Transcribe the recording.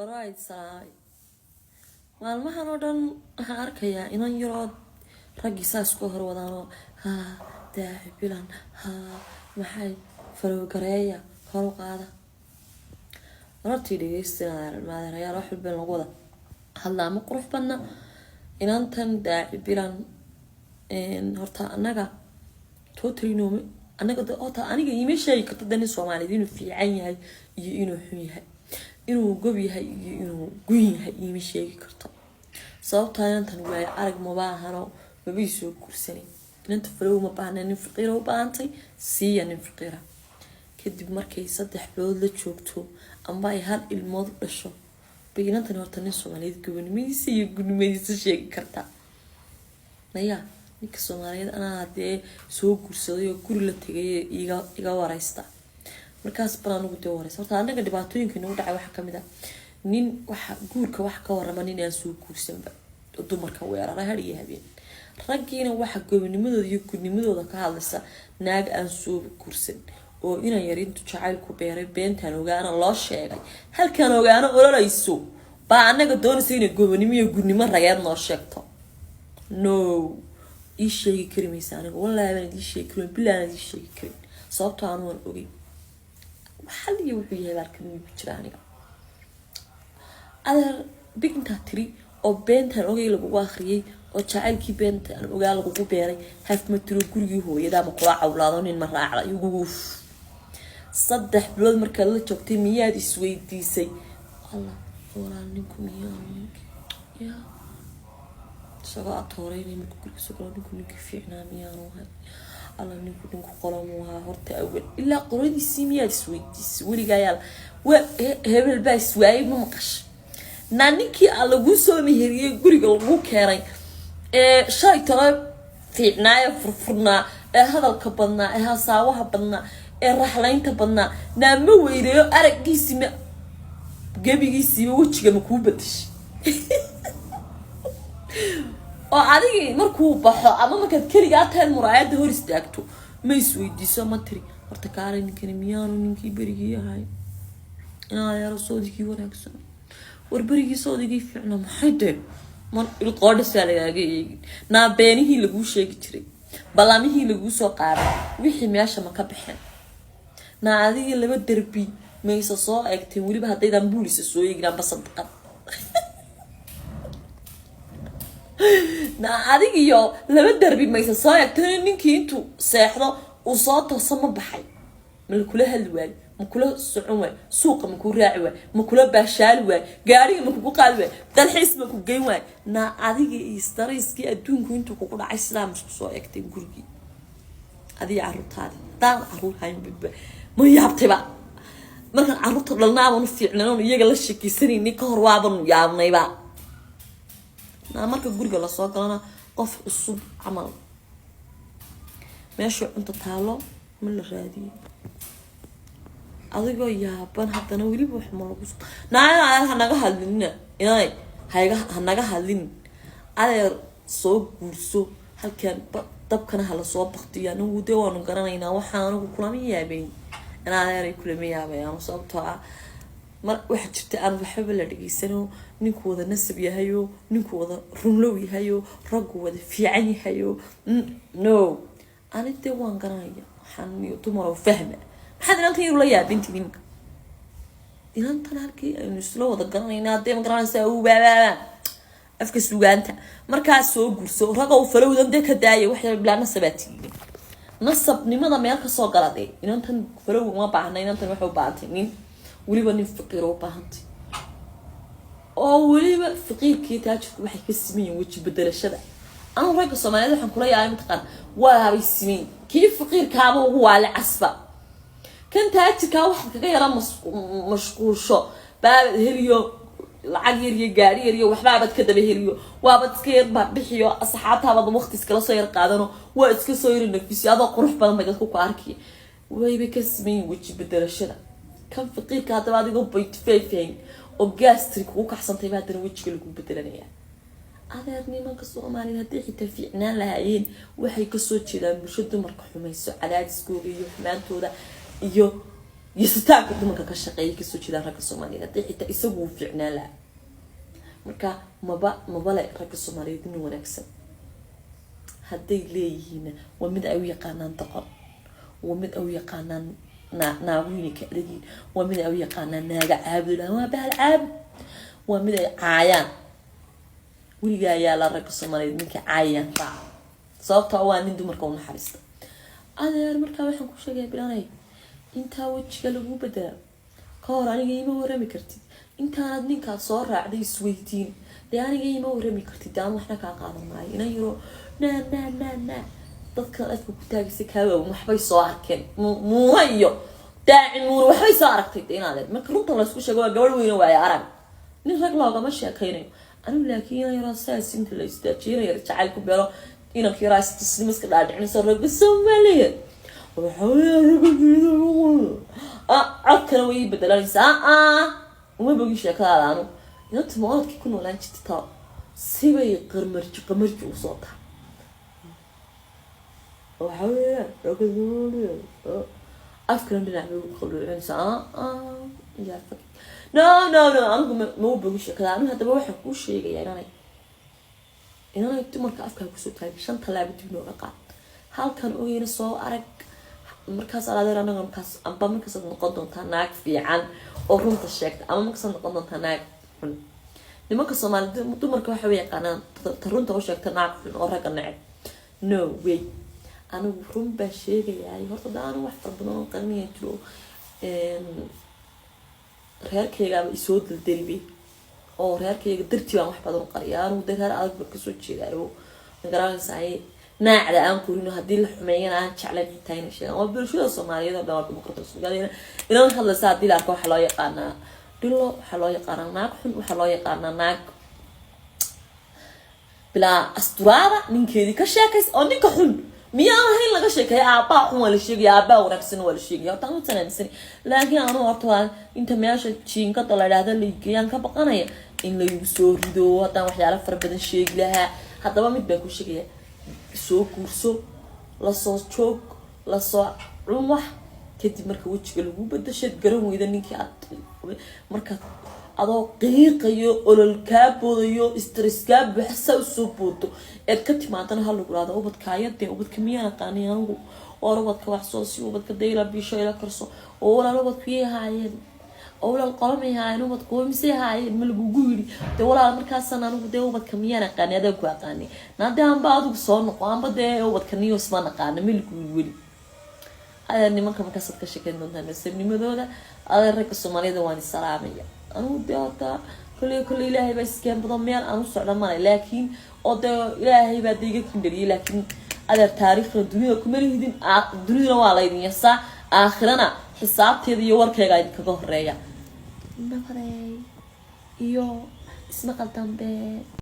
Alright, salaam. Maalmahan oo dhan waxaan arkayaa inan yarood raggi saas ku hor wadaano daaci bilan maxay falow gareeya kor u qaada martii dhageysanayaan maadareeyaal wax walba lagu wada hadlaa ma qurux badna inantan daaci bilan horta anaga totally no anaga horta aniga ima sheegi karto dan Soomaaliyeed inuu fiican yahay iyo inuu xun yahay inuu gob yahay iyo inuu gun yahay ima sheegi karto sababta inantan way arag ma baahano ma biisoo kursanay inanta falow ma baahna nin faqiir oo baantay siiya nin faqiira kadib markay 3 bilood la joogto amba ay hal ilmood dhasho biinantan horta nin Soomaaliyeed gobonimadiisa iyo gudnimadiisa sheegi karta naya ninka Soomaaliyeed ana hadee soo gursaday oo guri la tagay iga waraysta markaas baan ugu dooray sababta anaga dhibaatooyinka inuu dhacay waxa kamid ah nin waxa guurka wax ka warama nin aan soo guursanba dumarka weerara hariye habeen raggiina waxa gobonimadooda iyo gudnimadooda ka hadlaysa naag aan soo guursan oo inaan yarintu jacayl ku beeray beentan ogaana loo sheegay halkan ogaana ololeyso baa anaga doonaysa inay gobonimo iyo gudnimo rageed noo sheegto no ii sheegi karimaysa aniga wallahi baan ii sheegi karin bilaan ii sheegi karin sababta aan waan ogay waxa liyo wuxuu yahay halkan uu jira aniga adeer biginta tiri oo beentan ogay lagu akhriyay oo jacaylkii beentan ogaa lagu beeray haf ma tiro gurigii hooyada ma kula cawlaado nin ma raacda igu 3 bilood marka la joogtay miyaad isweydiisay Allah walaal ninku miyaan ya saga atoorayni marka guriga soo galay ninku fiicnaa miyaan wahay Allah ninku qolamuha horta awal illa qoradiisii miyaad isweydiisay waligayaal hebel baa iswaayay ma maqash naaninkii lagu soo meheriyay guriga lagu keenay shay tara fiicnaa furfurnaa hadalka badnaa hasaawaha badnaa raxlaynta badnaa naama weyreeyo aragiisi ma gabigiisi wajiga ma ku badashay oo adigi markuu baxo ama markaad kaliya tahay muraayada hor istaagto ma isweydiiso ma tiri horta kaalay ninkani miyaanu ninkii berigii yahay yar soodikii wanaagsan war berigii soodikii fiicna maxay tahay man ilqoodha salagaaga na beenihii lagu sheegi jiray balaamihii lagu soo qaaday wixii meesha ma ka baxeen na adiga laba darbi meeysa soo eegtay waliba hadaydan booliska soo eegna basadqad na adiga iyo laba darbi meeysa soo eegtay ninkii intuu seexdo uu soo toosama baxay mal kula hadwaay ma kula socon waay suuqa ma ku raaci waay ma kula baashaal waay gaariga ma ku qaad waay dalxiis ma ku geyn waay na adiga istariiskii adduunku intuu ku dhacay sidaa ma soo eegtay gurigi adiga carruurtaada daan carruur hayn bibba ma yaabtayba markan carruurta dhalnaabanu fiicnaan iyaga la shakiisanayni ka hor waaban yaabnayba na marka guriga la soo galana qof cusub amal meesha cunto taalo ma la raadiyo adigoo yaaban hadana waliba wax ma lagu naga hadlina inay naga hadlin adeer soo guurso halkan dabkana hala soo baqtiyo anigu de waanu garanaynaa waxaan anigu kulama yaabeen inaadeeray kulama yaabayaan sababtoo ah mar waxa jirta aan waxba la dhageysano ninku wada nasab yahayo ninku wada runlow yahayo raggu wada fiican yahayo no anite waan garanaya waxaan iyo tumaro fahma maxaad inantan la yaabintii ninka inantan halkii aynu isla wada garanaynaa hadee ma garanaysaa uu baabaa afka suugaanta markaas soo gurso ragow falowdan de ka daayay wax yar bilaana sabaati nasabnimada meel ka soo galaday inantan falow ma baahna inantan waxa u baahantay nin waliba nin faqiir oo baahantay oo waliba faqiirkii taajirku waxay ka simeeyeen waji bedelashada anu ragga Soomaaliyeed waxaan kula yaabay mid waa bay simeeyeen kii faqiirkaaba ugu waale casba kan taajirka wax kaga yara mashquulsho baad heliyo lacag yar iyo gaari yar iyo waxba baad ka daba heliyo waabad iska yar bixiyo asxaabtaada waqti iskala soo yar qaadano waa iska soo yar nafisiyada qurux badan bay dadku ku arkay wayba ka sameeyeen waji bedelashada kan faqiirka hadaba adiga bayt feefeen oo gastric ugu kaxsantay baad wajiga lagu bedelanaya adeer nimanka Soomaaliyeed hadii xitaa fiicnaan lahaayeen waxay ka soo jeedaan bulshada dumarka xumayso cadaadiskooda iyo xumaantooda iyo يستاك دمك كشقي كسو جدا رك الصومالية حتى يسووا فعنا لا مركا ما لا رك الصومالية إنه ونكسب هدي ليهنا ومد أوي قانان تقر ومد أوي قانان ناويني كأدين ومد أوي قانان ناجع عبد الله ما بالعب ومد عيان ولقى يا لا رك الصومالية منك عيان طع صوت أوان ندو مركون حريصة هذا مركا وحنا كل شيء بلاني intaa wajiga lagu bedela ka hor aniga ima warami kartid intaanad ninkaa soo raacday isweydiin dee aniga ima warami kartid aan waxna kaa qaadan maayo ina yiro naa dadka dadka ku taagisa kaawa waxbay soo arkeen muuna iyo daaci muuna waxbay soo aragtay inaad marka runta la isku sheego waa gabadh weyn waay arag nin rag loogama sheekaynayo anigu laakiin ina yiro saas inta la istaajiyay jacayl ku beelo ina kiiraas tisnimaska dhaadhicinayso rag Soomaaliyeed عكنا ويبدلان ساعة وما بقيش يكلا عنه ينت مواد كيكونوا لانش تتا سيبي قمرج وصوتها وحاول ركضوني أفكر إن نعمل كل إنسان يا فك لا أنا مو بقيش يكلا عنه هذا بروح كوش شيء يعني أنا يتمر كأفكار كسوت هاي شن طلع بتبنو رقعة هل كان أوين الصو أرك markaas aladeer anaga markaas amba markaas noqon doontaa naag fiican oo runta sheegta ama markaas noqon doontaa naag xun nimanka Soomaalida dumarka waxa way yaqaanaan runta oo sheegta naag xun oo rag neceb no way anigu run baa sheegayay horta daan wax badan oo qarniyo jiro reerkayga isoo daldalbi oo reerkayga dartii waan wax badan u qariyay anigu reer adag ka soo jeedayo nagaraasay ناعد أنكر إنه هدي الحمية أنا شعلان تاني شيء أو برشلونة الصومالية ده دمار ديمقراطية الصومالية إنه نخلص هدي لاركو حلاية قارنا دلو حلاية قارنا ناك حن وحلاية قارنا ناك بلا أسترابة من كذي كشاكس أو نكحن مياه هين لقى شيء يا أبا حن ولا شيء يا أبا ورقصن ولا شيء يا تعمل سنة لكن أنا أرتوان أنت ماشى شيء كطلع هذا اللي كيان كبقنا إن لو يسوي دو هذا واحد يعرف فربنا شيء لها هذا ما متبقى شيء soo kurso la soo joog la soo rumax kadib marka wajiga lagu badashay garan weyda ninkii aad marka adoo qiiqayo olol ka boodayo stress ka baxsa soo boodo eed ka timaadana hal lagu raado ubadkaayade ubadka miyana qaaniyangu oo ubadka wax soo si ubadka deeyla bisho ila karso oo walaalo ubadku yahaayeen oo walaal qalmay haayeen ubadku misay haayeen ma lagu yiri de walaal markaas anagu de ubadka miyana qaaniyada ku aqaani naadaan baad ugu soo noqon bade ubadka niyo isma qaana ma lagu wili ay nimanka markaas ka shaqeyn doontaan sabnimadooda adeer rag Soomaalida waan salaamaya anu deeta kulli ilaahay baa iskeen badan meel aan u socdo ma laakiin oo de ilaahay baa diga kindariye laakiin adeer taariikhda dunida kuma leedin dunida waa la idin yasa aakhirana xisaabteeda iyo warkayga ay kaga horeeya نفري يو اسمع قلتم